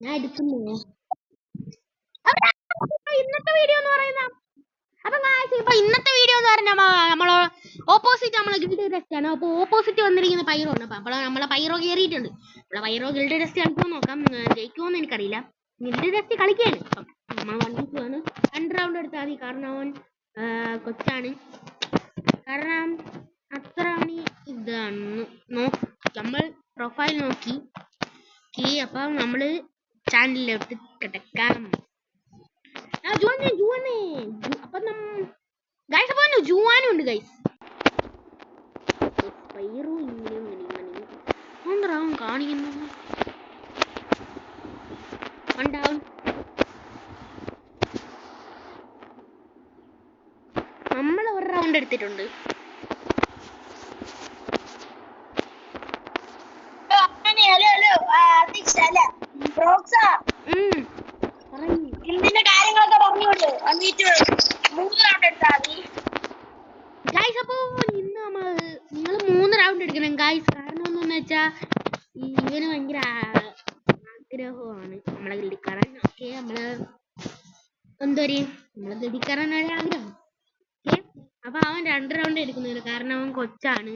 ഞാൻ എടുക്കുന്നു. ഇന്നത്തെ വീഡിയോ എന്ന് പറയുന്ന ഇപ്പൊ ഇന്നത്തെ വീഡിയോ എന്ന് പറഞ്ഞാൽ നമ്മള് ഓപ്പോസിറ്റ് നമ്മളെ ഗിൽഡ് ടെസ്റ്റ് ആണ്. അപ്പൊ ഓപ്പോസിറ്റ് വന്നിരിക്കുന്ന പൈറോ ആണ്. അപ്പൊ നമ്മളെ പൈറോ കയറിയിട്ടുണ്ട്. നമ്മളെ പൈറോ ഗിൽഡ് ടെസ്റ്റ് കളിക്കുമോ നോക്കാം. ജയിക്കുമോന്ന് എനിക്കറിയില്ല. ഗിൽഡ് ടെസ്റ്റ് കളിക്കാണ്. നമ്മൾ 1v2 ആണ്. 2 റൗണ്ട് എടുത്താൽ മതി. കാരണം അവൻ കൊച്ചാണ്. കാരണം അത്ര ഇതാണ്. നമ്മൾ പ്രൊഫൈൽ നോക്കി അപ്പൊ നമ്മള് ചാനലിലോട്ട് കിടക്കാം. അപ്പൊ ഗൈസ് അപ്പൊ ജുവാനും ഉണ്ട് ഗൈസ്. കാണിക്കുന്നു നമ്മൾ ഒരു റൗണ്ട് എടുത്തിട്ടുണ്ട്. ഇതിന്റെ കാര്യങ്ങളൊക്കെ പറഞ്ഞോണ്ട് വന്നിട്ട് 3 റൗണ്ട് എടുത്താൽ മതി ഗൈസ്. അപ്പൊ ഇന്ന് നിങ്ങൾ 3 റൗണ്ട് എടുക്കണം ഗൈസ്. കാരണം എന്താന്ന് വെച്ചാ ഇവന് ഭയങ്കര ആഗ്രഹമാണ് നമ്മളെ ഗിൽഡിക്കാരൻ. ഓക്കെ, നമ്മള് നമ്മളെ ഗിൽഡിക്കാരൻ ആഗ്രഹം. ഓക്കെ, അപ്പൊ അവൻ 2 റൗണ്ട് എടുക്കുന്നില്ല. കാരണം അവൻ കൊച്ചാണ്.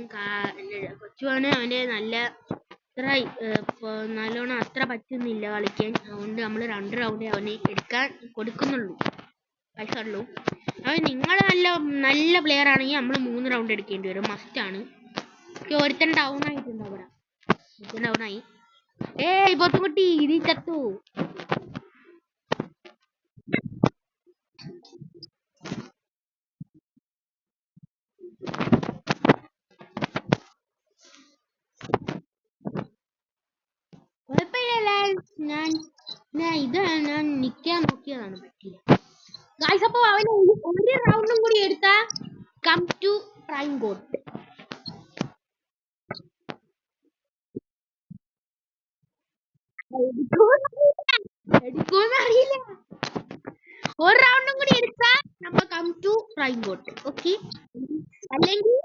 കൊച്ചുമാണ്. അവന്റെ നല്ലോണം അത്ര പറ്റുന്നില്ല കളിക്കാൻ. അതുകൊണ്ട് നമ്മൾ 2 റൗണ്ട് അവനെ എടുക്കാൻ കൊടുക്കുന്നുള്ളൂ. പൈസ ഉള്ളൂ. അവൻ നിങ്ങൾ നല്ല പ്ലെയർ ആണെങ്കിൽ നമ്മൾ 3 റൗണ്ട് എടുക്കേണ്ടി വരും. മസ്റ്റ് ആണ്. ഒരുത്തൻ ഡൗൺ ആയിട്ടുണ്ട്. അവിടെ ഡൗൺ ആയി. പൊത്തുകുട്ടി നീ ചത്തു. കുഴപ്പമില്ല. ഞാൻ നിക്കാൻ നോക്കിയതാണ്, പറ്റില്ല ഗൈസ്. അപ്പൊ അവന് 1 റൗണ്ടും കൂടി എടുത്താ കം ടു പ്രൈം ഗോട്ട്. എടുക്കൂന്നറിയില്ല. 1 റൗണ്ടും കൂടി എടുത്താ നമ്മൾ come to prime got. Okay, അല്ലെങ്കിൽ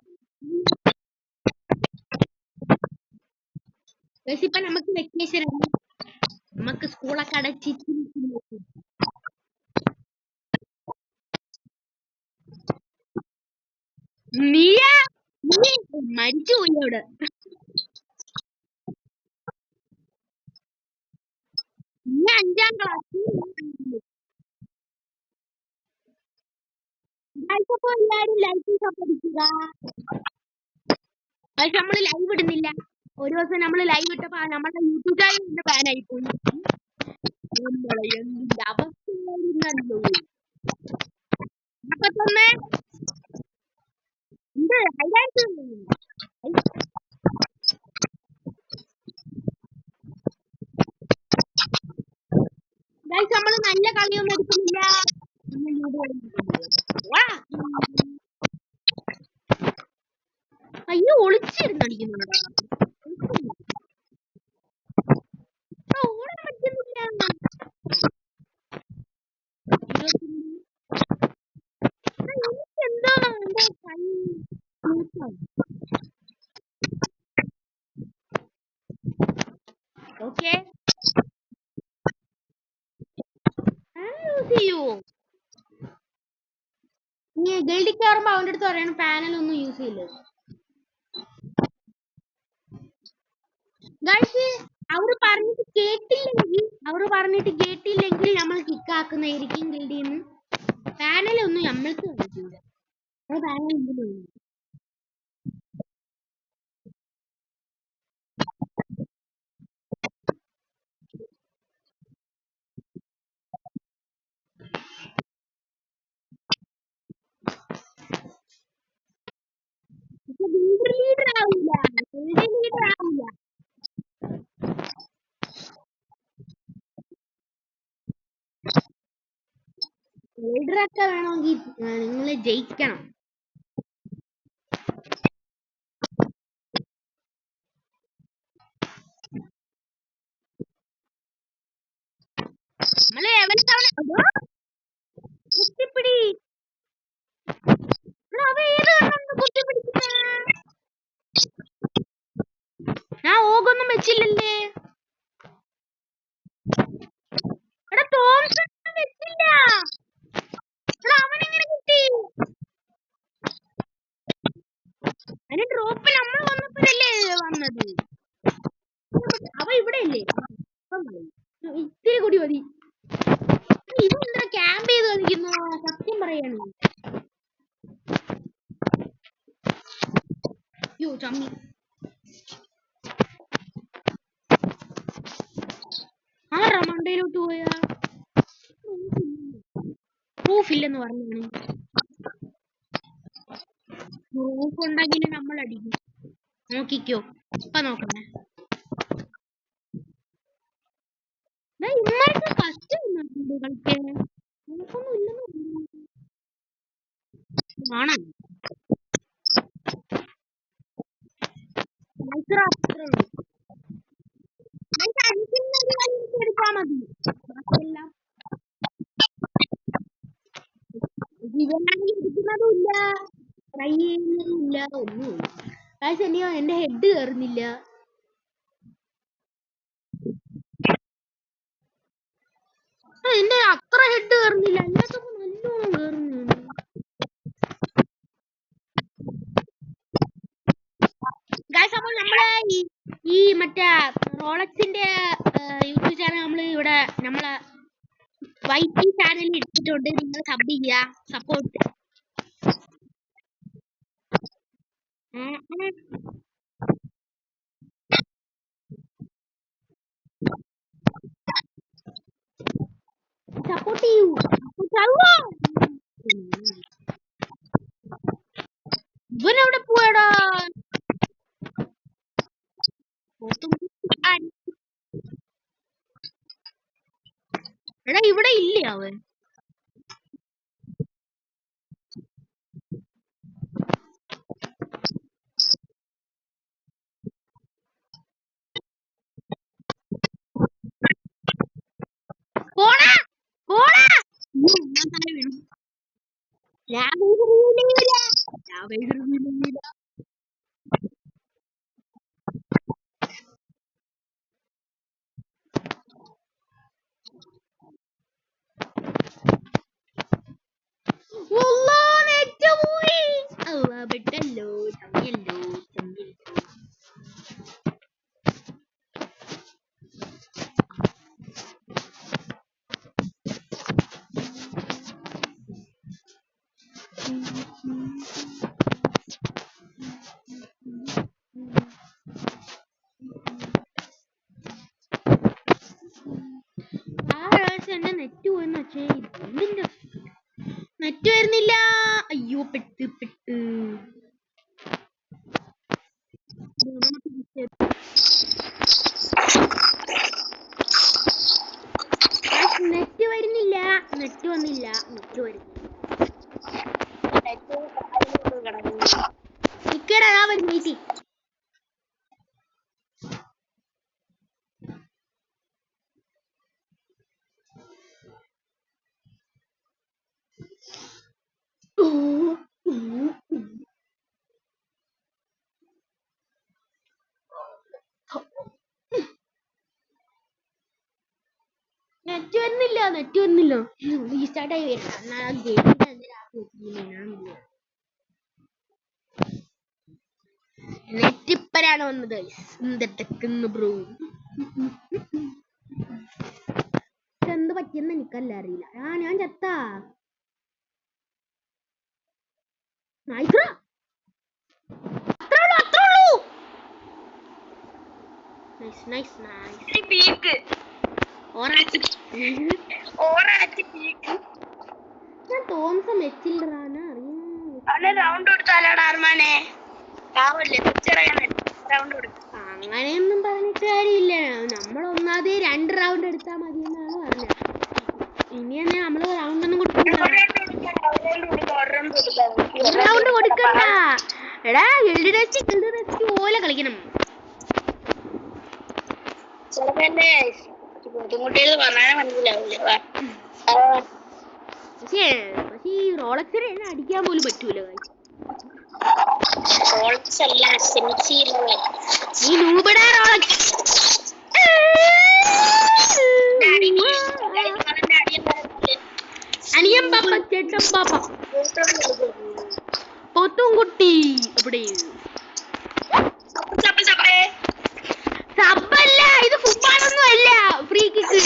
ഇപ്പൊ നമുക്ക് വെക്കേഷൻ ആണ്. നമുക്ക് സ്കൂളൊക്കെ അടച്ചിട്ട് നീ മരിച്ചുപോയി അവിടെ. നീ 5ാം ക്ലാസ്. എല്ലാരും ലൈക്ക് പഠിക്കുക. പക്ഷെ നമ്മള് ലൈവ് ഇടുന്നില്ല. ഒരു ദിവസം നമ്മള് ലൈവ് ഇട്ടപ്പോ നമ്മുടെ യൂട്യൂബ് ചാനൽ ബാൻ ആയി പോയി. എന്തിന്റെ അവസ്ഥയായിരുന്നല്ലോ. അപ്പൊ തന്നെ ഹൈലൈറ്റ് നമ്മള് നല്ല കളിയൊന്നും എടുക്കുന്നില്ല. അയ്യോ, ഒളിച്ചിരുന്ന് കളിക്കുന്നുണ്ടോ? ഓടാൻ പറ്റുന്നില്ല. എന്തോ ഓക്കെ, നീ ഗിൽഡിൽ കയറുമ്പോ അവന്റെ അടുത്ത് പറയണം പാനൽ ഒന്നും യൂസ് ചെയ്യില്ല. അവര് പറഞ്ഞിട്ട് കേട്ടില്ലെങ്കിൽ നമ്മൾ കിക്ക് ആക്കുന്നതായിരിക്കും ഗിൽഡിൽ നിന്ന്. പാനൽ ഒന്നും നമ്മൾക്ക് പറ്റില്ല. പാനൽ ലീഡർ ആവില്ല. ലീഡറൊക്കെ വേണമെങ്കിൽ നിങ്ങൾ ജയിക്കണം. നമ്മള് കുത്തിപ്പിടി. ഞാൻ ഓകൊന്നും വെച്ചില്ലല്ലേ. ഇത്തിരി കൂടി മതി. ഇതെന്താ ക്യാമ്പ് ചെയ്ത് കളിക്കുന്നു? സത്യം പറയാണ്. യോ ചമ്മി. ആരാ മണ്ടയിലോട്ട് പോയാ? പ്രൂഫ് ഇല്ലെന്ന് പറഞ്ഞാണ്. പ്രൂഫ് ഉണ്ടെങ്കിൽ നമ്മൾ അടിക്കും. നോക്കിക്കോ, ഇപ്പൊ നോക്കണേ. ഇമ്മാർക്ക് ഫസ്റ്റ് കളിക്കാൻ നമുക്കൊന്നും ഇല്ലെന്ന് കാണാൻ. എടുത്താ മതി. ബാക്കിയെല്ലാം ഇരിക്കുന്നതുമില്ല, ട്രൈ ചെയ്യുന്നതുമില്ല, ഒന്നുമില്ല. കാശനിയോ എന്റെ ഹെഡ് കയറുന്നില്ല. എന്റെ അത്ര ഹെഡ് കയറുന്നില്ല, അല്ലാത്തപ്പോ നല്ലോണം കയറുന്നു. ഗായ്സ്, അപ്പോൾ നമ്മളെ ഈ മറ്റേ റോളക്സിന്റെ യൂട്യൂബ് ചാനൽ നമ്മൾ ഇവിടെ നമ്മളെ വൈറ്റി ചാനലിൽ ഇട്ടിട്ടുണ്ട്. നിങ്ങൾ സബ് ചെയ്യുക, സപ്പോർട്ട്. സപ്പോർട്ട് ചെയ്യൂ. ഇവനെവിടെ പോയടാ? എടാ ഇവിടെ ഇല്ലേ അവൻ? പോടാ പോടാ. പെട്ടല്ലോ, ചമ്മിയല്ലോ, ചമ്മിയല്ലോ. എന്റെ നെറ്റ് പോയെന്ന് വെച്ചേ, എന്തിന്റെ നെറ്റ് വരുന്നില്ല. അയ്യോ, പെട്ട്. നെറ്റ് വരുന്നില്ല, നെറ്റ് വന്നില്ല, നെറ്റ് വരുന്നില്ല. നിക്കടാ, ഞാൻ വരും. നീട്ടി നെറ്റ് വരുന്നില്ല. റീസ്റ്റാർട്ട് ആയി വരണം. നെറ്റ് ഇപ്പഴാണ് വന്നത്. ബ്രോ, എന്ത് പറ്റിയെന്ന് എനിക്കല്ല അറിയില്ല. ഞാൻ ചത്താ. ഞാൻ തോമസം വെച്ചില്ലാണ് റൗണ്ട് കൊടുത്താലോടാ അർമാനെ. അങ്ങനെയൊന്നും പറഞ്ഞിട്ട് കാര്യമില്ല. നമ്മൾ ഒന്നാതെ 2 റൗണ്ട് എടുത്താൽ മതി എന്നാണ് പറഞ്ഞത്. ഇനി തന്നെ നമ്മള് റൗണ്ട് ഒന്നും കൊടുക്കണ്ട. റൗണ്ട് കൊടുക്കണ്ട. എടാ, ഗിൽഡ് ടെസ്റ്റ് പോലെ കളിക്കണം. പക്ഷേ ഈ റോളക്സിനെ എന്നെ അടിക്കാൻ പോലും പറ്റൂല. നീ നൂബടാ റോളക്സ്. അനിയൻ പാപ്പ, ചേട്ടൻ പാപ്പ, പോത്തും കുട്ടി. അവിടെ സബ്ബല്ല, ഇത് ഫുട്ബോളൊന്നും അല്ല. Free kick.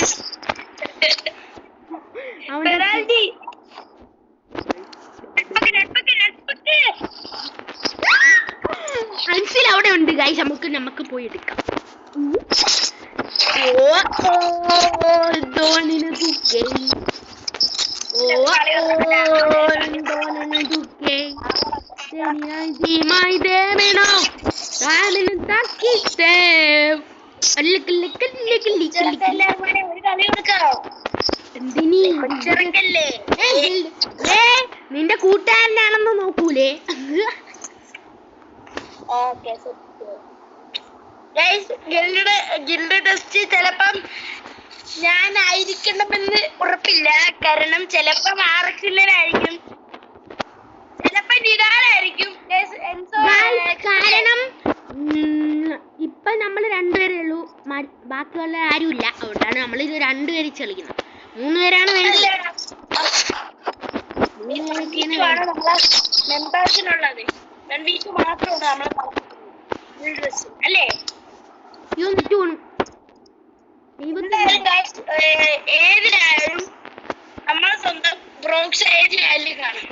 നമുക്ക് പോയി എടുക്കാം. ധോണിന് തുക്കേ ധോണിന് തുക്കേ മൈ ദേവനോ രാമന് തക്കിത്തേ ഒരു കളി കൊടുക്കാറോ എന്തിനീ ചെറുക്കല്ലേ നിന്റെ കൂട്ടുകാരനാണെന്ന് നോക്കൂലേ? ഓക്കെ ഗിൽഡ് ടെസ്റ്റ് ചിലപ്പം ഞാനായിരിക്കണമെന്ന് ഉറപ്പില്ല. കാരണം ചിലപ്പം ആർക്കില്ലായിരിക്കും, ചിലപ്പോ നിരാലായിരിക്കും. കാരണം ഇപ്പൊ നമ്മള് രണ്ടുപേരേ ഉള്ളൂ, ബാക്കിയുള്ള ആരുമില്ല. അതുകൊണ്ടാണ് നമ്മൾ ഇത് രണ്ടുപേര് കളിക്കുന്നത്. 3 പേരാണ് വേണ്ടത്. മെമ്പേഴ്സിനുള്ളത് മാത്രമാണ് നമ്മള് അല്ലേ? ഏതിനായാലും നമ്മളെ സ്വന്തം ബ്രോക്സ് ഏതിനായാലും കാണും.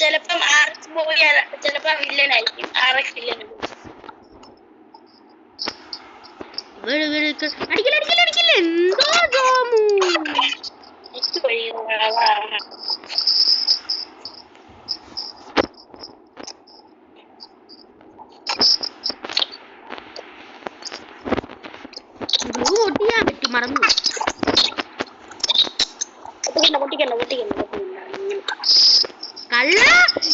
ചിലപ്പം ആർസ് പോയി, ചിലപ്പോ വില്ലനായിരിക്കും. ആർഎക്സ് വില്ലൻ മറന്നു. കള്ള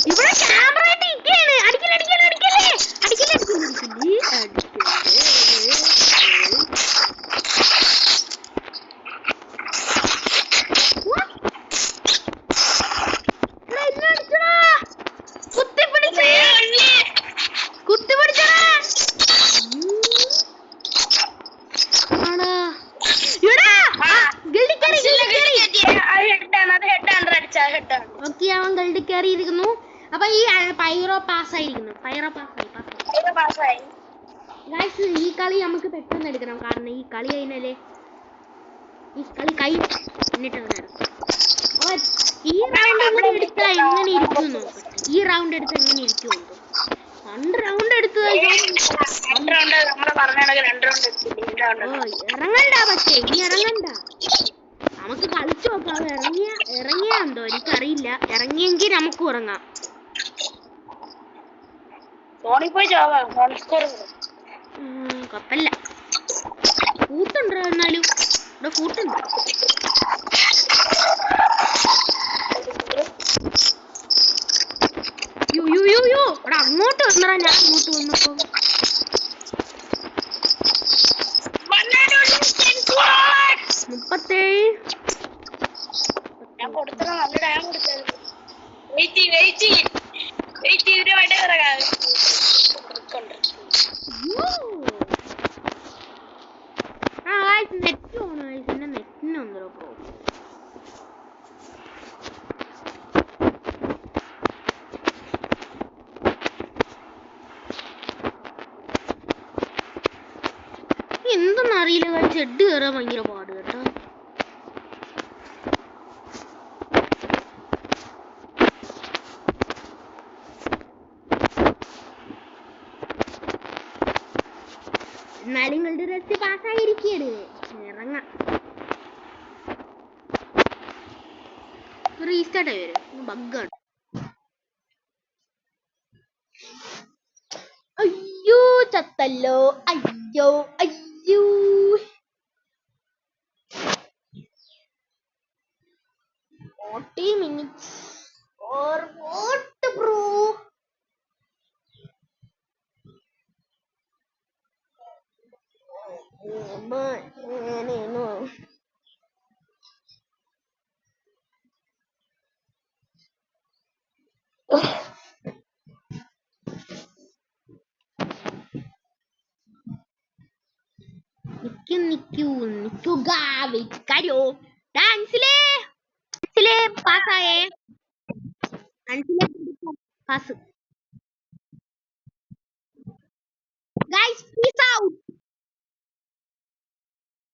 ഇവിടെ ക്യാമറ ഇരിക്കുകയാണ്. അവൻ ഗൾഡിൽ കയറിയിരിക്കുന്നു. അപ്പൊ ഈ പൈറോ പാസ്സായിരിക്കുന്നു. ഗൈസ്, ഈ കളി നമുക്ക് പെട്ടെന്ന് എടുക്കണം. കാരണം ഈ കളി കഴിഞ്ഞാലേ ഈ കളി എന്നിട്ട് ഈ റൗണ്ട് എടുത്താൽ എങ്ങനെ ഇരിക്കുന്നു? ഈ റൗണ്ട് എടുത്ത് എങ്ങനെ ഇരിക്കുമോ? 2 റൗണ്ട് എടുത്തു ഇറങ്ങണ്ട. പക്ഷേ ഇനി ഇറങ്ങണ്ട, നമുക്ക് കളിച്ചു നോക്കാം. ഇറങ്ങിയാന്തോ എനിക്കറിയില്ല. ഇറങ്ങിയെങ്കിൽ നമുക്ക് ഉറങ്ങാം. കൊപ്പല്ല, കൂട്ടുണ്ടോ? എന്നാലും ഇവിടെ കൂട്ടുണ്ട്. ഇവിടെ അങ്ങോട്ട് വന്നടാ. ഞാൻ അങ്ങോട്ട് വന്നപ്പോ 37. ഞാൻ കൊടുത്തത് നല്ല ഡാം കൊടുത്തത്. വെയിറ്റ് നെറ്റ് ഓൺ ആയി. പിന്നെ നെറ്റിനൊന്നോ പ്രോബ്ലം. എന്തെന്നറിയില്ല. ചെഡ് കയറാൻ ഭയങ്കര പാട് കേട്ടോ. എന്നാലും നിങ്ങളുടെ ടെസ്റ്റ് പാസ്സായിരിക്കുകയാണ്. ഇറങ്ങാം. റീസ്റ്റാർട്ട് ആയി വരും. ബഗ്ഗാണ്. അയ്യോ ചത്തല്ലോ. അയ്യോ 40 minutes or what bro? no. നിക്കുക വെയിറ്റ് ഡാൻസിലേ പാസ്സായേ. പാസ്. Guys peace out.